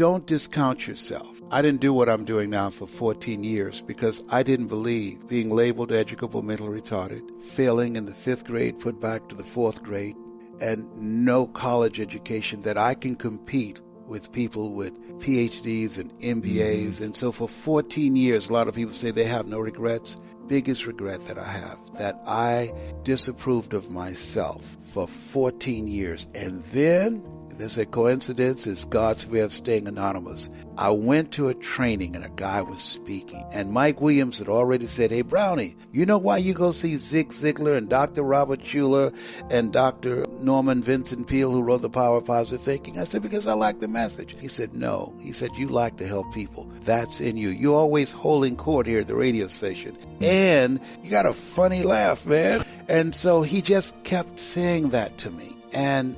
don't discount yourself. I didn't do what I'm doing now for 14 years because I didn't believe being labeled educable mentally retarded, failing in the 5th grade, put back to the 4th grade, and no college education, that I can compete with people with PhDs and MBAs. And so for 14 years, a lot of people say they have no regrets. Biggest regret that I have, that I disapproved of myself for 14 years. And then, there's a coincidence, it's God's way of staying anonymous. I went to a training and a guy was speaking, and Mike Williams had already said, "Hey Brownie, you know why you go see Zig Ziglar and Dr. Robert Schuller and Dr. Norman Vincent Peale, who wrote The Power of Positive Thinking?" I said, "Because I like the message." He said, "No." He said, "You like to help people. That's in you. You're always holding court here at the radio station. And you got a funny laugh, man." And so he just kept saying that to me. And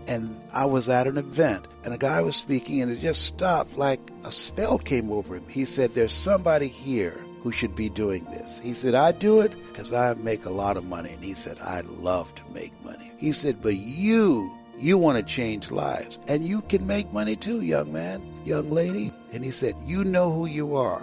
I was at an event, and a guy was speaking, and it just stopped, like a spell came over him. He said, "There's somebody here who should be doing this." He said, "I do it because I make a lot of money." And he said, "I love to make money." He said, "But you want to change lives, and you can make money too, young man, young lady." And he said, "You know who you are."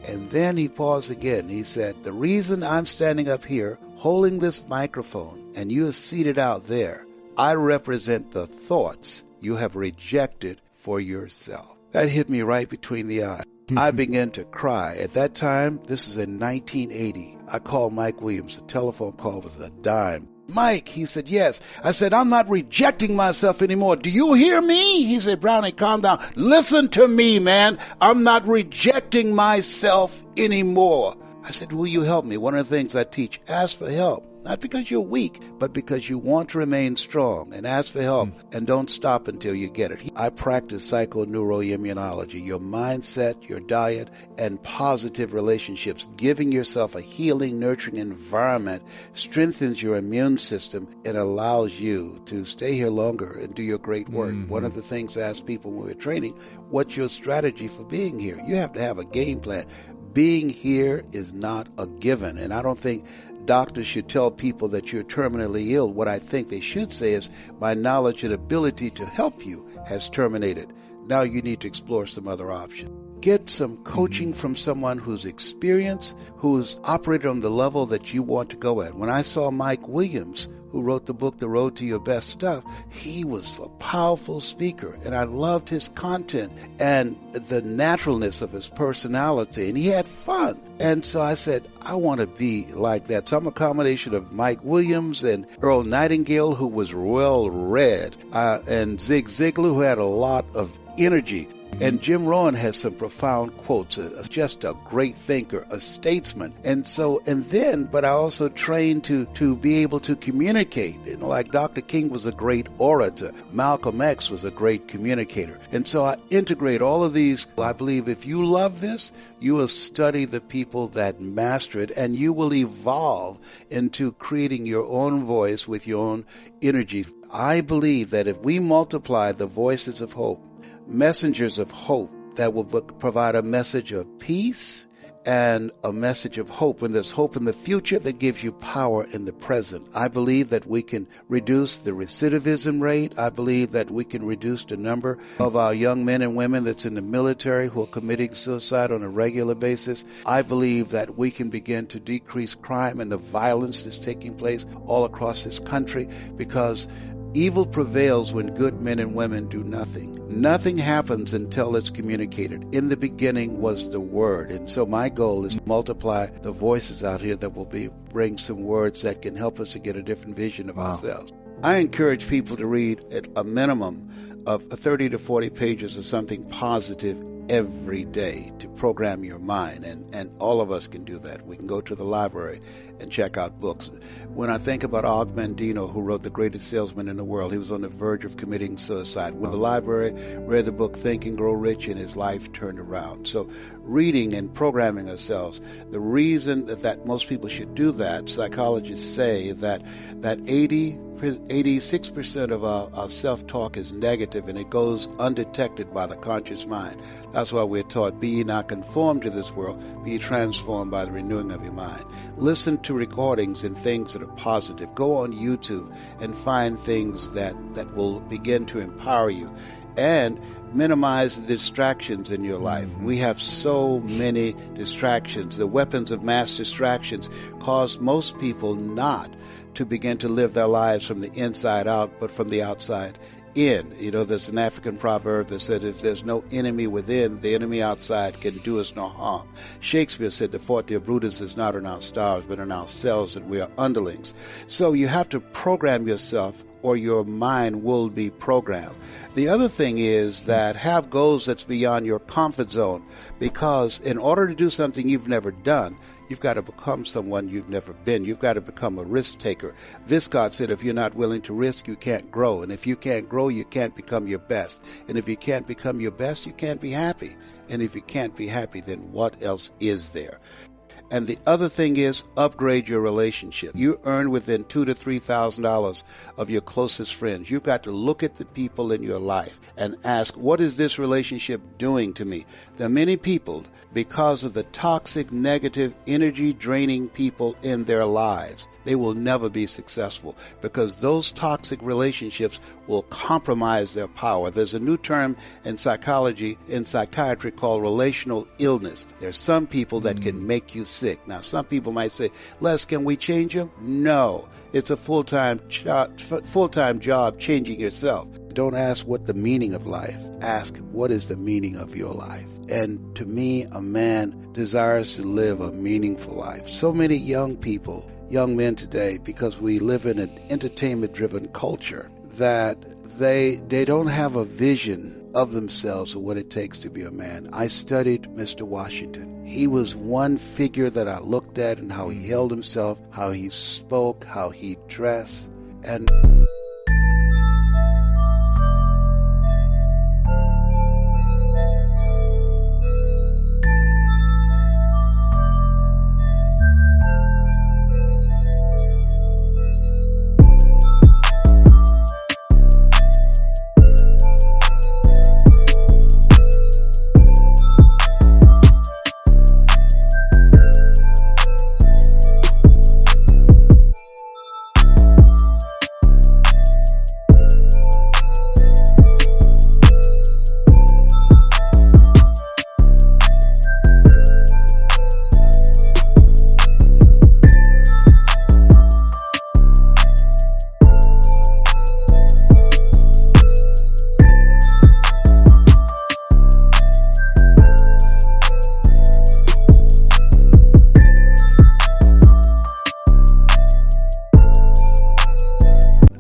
And then he paused again. He said, "The reason I'm standing up here holding this microphone and you are seated out there, I represent the thoughts you have rejected for yourself." That hit me right between the eyes. I began to cry. At that time, this is in 1980, I called Mike Williams. The telephone call was a dime. "Mike," he said, "yes." I said, "I'm not rejecting myself anymore. Do you hear me?" He said, "Brownie, calm down. Listen to me, man. I'm not rejecting myself anymore." I said, "Will you help me?" One of the things I teach, ask for help. Not because you're weak, but because you want to remain strong, and ask for help, and don't stop until you get it. I practice psychoneuroimmunology, your mindset, your diet, and positive relationships. Giving yourself a healing, nurturing environment strengthens your immune system and allows you to stay here longer and do your great work. One of the things I ask people when we're training, what's your strategy for being here? You have to have a game plan. Being here is not a given, and I don't think doctors should tell people that you're terminally ill. What I think they should say is, "My knowledge and ability to help you has terminated. Now you need to explore some other options." Get some coaching from someone who's experienced, who's operated on the level that you want to go at. When I saw Mike Williams, who wrote the book, The Road to Your Best Stuff, he was a powerful speaker, and I loved his content and the naturalness of his personality, and he had fun. And so I said, I want to be like that. So I'm a combination of Mike Williams and Earl Nightingale, who was well-read, and Zig Ziglar, who had a lot of energy. And Jim Rohn has some profound quotes, just a great thinker, a statesman. But I also trained to be able to communicate. You know, like Dr. King was a great orator. Malcolm X was a great communicator. And so I integrate all of these. I believe if you love this, you will study the people that master it, and you will evolve into creating your own voice with your own energy. I believe that if we multiply the voices of hope, messengers of hope that will provide a message of peace and a message of hope. When there's hope in the future, that gives you power in the present. I believe that we can reduce the recidivism rate. I believe that we can reduce the number of our young men and women that's in the military who are committing suicide on a regular basis. I believe that we can begin to decrease crime and the violence that's taking place all across this country, because evil prevails when good men and women do nothing. Nothing happens until it's communicated. In the beginning was the Word. And so my goal is to multiply the voices out here that will bring some words that can help us to get a different vision of ourselves. I encourage people to read at a minimum of 30 to 40 pages of something positive every day to program your mind, and all of us can do that. We can go to the library and check out books. When I think about Og Mandino, who wrote The Greatest Salesman in the World, he was on the verge of committing suicide. When the library read the book Think and Grow Rich, and his life turned around. So reading and programming ourselves, the reason that most people should do that, psychologists say that 86% of our self-talk is negative, and it goes undetected by the conscious mind. That's why we're taught, be ye not conformed to this world, be ye transformed by the renewing of your mind. Listen to recordings and things that are positive. Go on YouTube and find things that will begin to empower you. and minimize the distractions in your life. We have so many distractions. The weapons of mass distractions cause most people not to begin to live their lives from the inside out, but from the outside in. You know, there's an African proverb that said, if there's no enemy within, the enemy outside can do us no harm. Shakespeare said, the forte of Brutus is not in our stars, but in ourselves, that we are underlings. So you have to program yourself, or your mind will be programmed. The other thing is that have goals that's beyond your comfort zone, because in order to do something you've never done, you've got to become someone you've never been. You've got to become a risk taker. Viscott said, if you're not willing to risk, you can't grow. And if you can't grow, you can't become your best. And if you can't become your best, you can't be happy. And if you can't be happy, then what else is there? And the other thing is, upgrade your relationship. You earn within $2,000 to $3,000 of your closest friends. You've got to look at the people in your life and ask, what is this relationship doing to me? There are many people, because of the toxic, negative, energy-draining people in their lives, they will never be successful, because those toxic relationships will compromise their power. There's a new term in psychology, in psychiatry, called relational illness. There's some people that can make you sick. Now, some people might say, Les, can we change them? No. It's a full-time job changing yourself. Don't ask what the meaning of life. Ask, what is the meaning of your life? And to me, a man desires to live a meaningful life. So many young people, young men today, because we live in an entertainment-driven culture, that they don't have a vision of themselves or what it takes to be a man. I studied Mr. Washington. He was one figure that I looked at, and how he held himself, how he spoke, how he dressed, and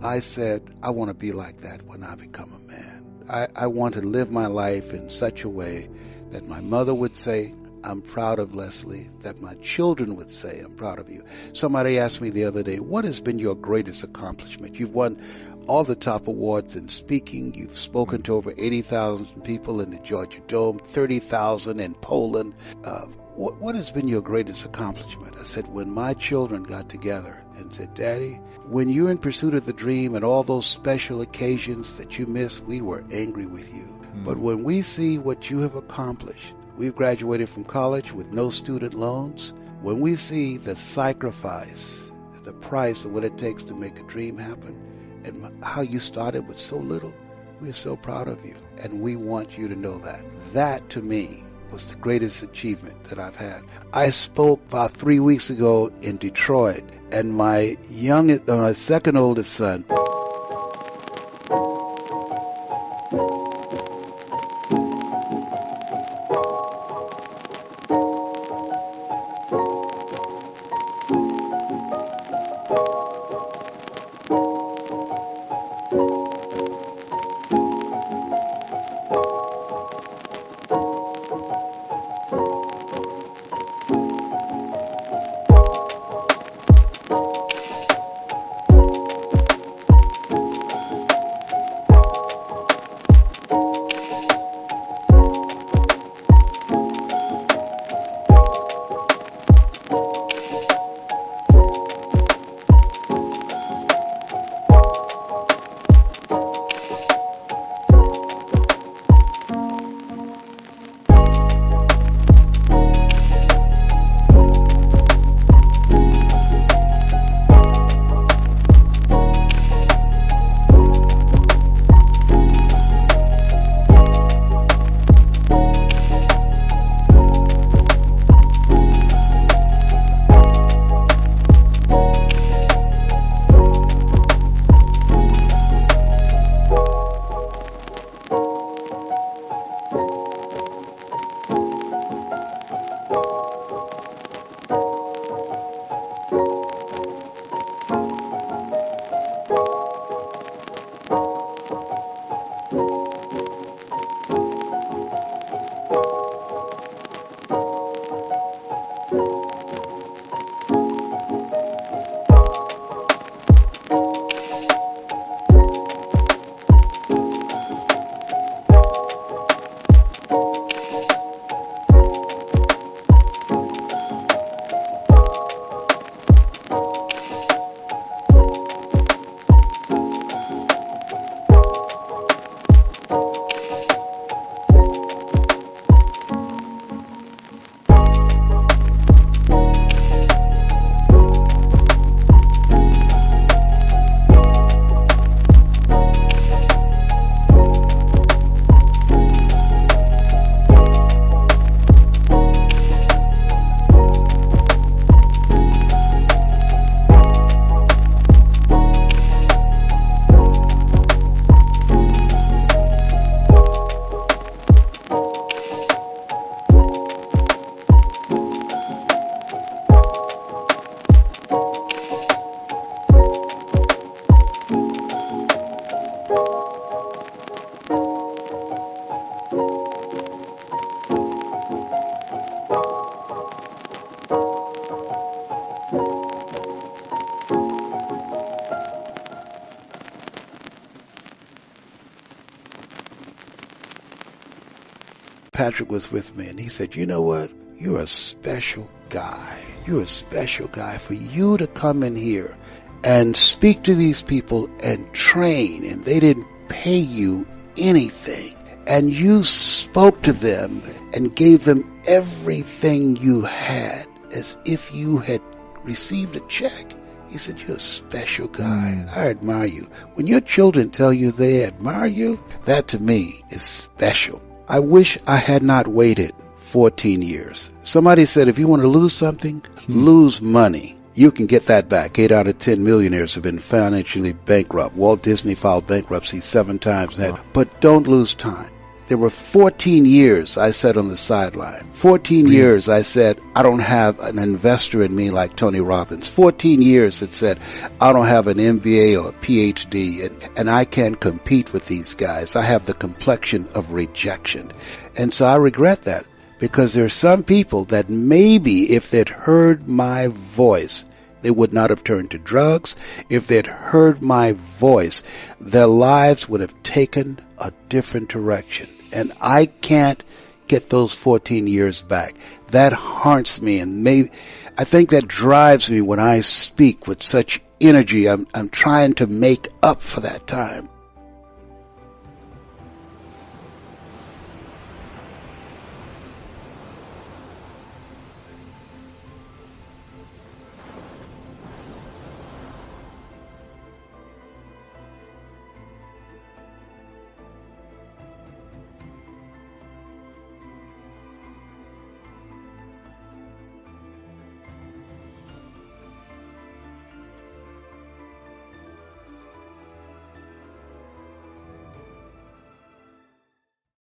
I said, I want to be like that when I become a man. I want to live my life in such a way that my mother would say, I'm proud of Leslie, that my children would say, I'm proud of you. Somebody asked me the other day, what has been your greatest accomplishment? You've won all the top awards in speaking. You've spoken to over 80,000 people in the Georgia Dome, 30,000 in Poland. What has been your greatest accomplishment? I said, when my children got together and said, Daddy, when you're in pursuit of the dream and all those special occasions that you miss, we were angry with you. But when we see what you have accomplished, we've graduated from college with no student loans. When we see the sacrifice, the price of what it takes to make a dream happen, and how you started with so little, we're so proud of you. And we want you to know that. That, to me, was the greatest achievement that I've had. I spoke about 3 weeks ago in Detroit, and my second oldest son, Patrick was with me, and he said, you know what? You're a special guy. You're a special guy. For you to come in here and speak to these people and train, and they didn't pay you anything, and you spoke to them and gave them everything you had as if you had received a check. He said, you're a special guy. I admire you. When your children tell you they admire you, that to me is special. I wish I had not waited 14 years. Somebody said, if you want to lose something, lose money. You can get that back. 8 out of 10 millionaires have been financially bankrupt. Walt Disney filed bankruptcy 7 times. But don't lose time. There were 14 years I sat on the sideline. 14 years I said, I don't have an investor in me like Tony Robbins. 14 years that said, I don't have an MBA or a PhD, and I can't compete with these guys. I have the complexion of rejection. And so I regret that, because there are some people that maybe if they'd heard my voice, they would not have turned to drugs. If they'd heard my voice, their lives would have taken a different direction. And I can't get those 14 years back. That haunts me, and I think that drives me when I speak with such energy. I'm trying to make up for that time.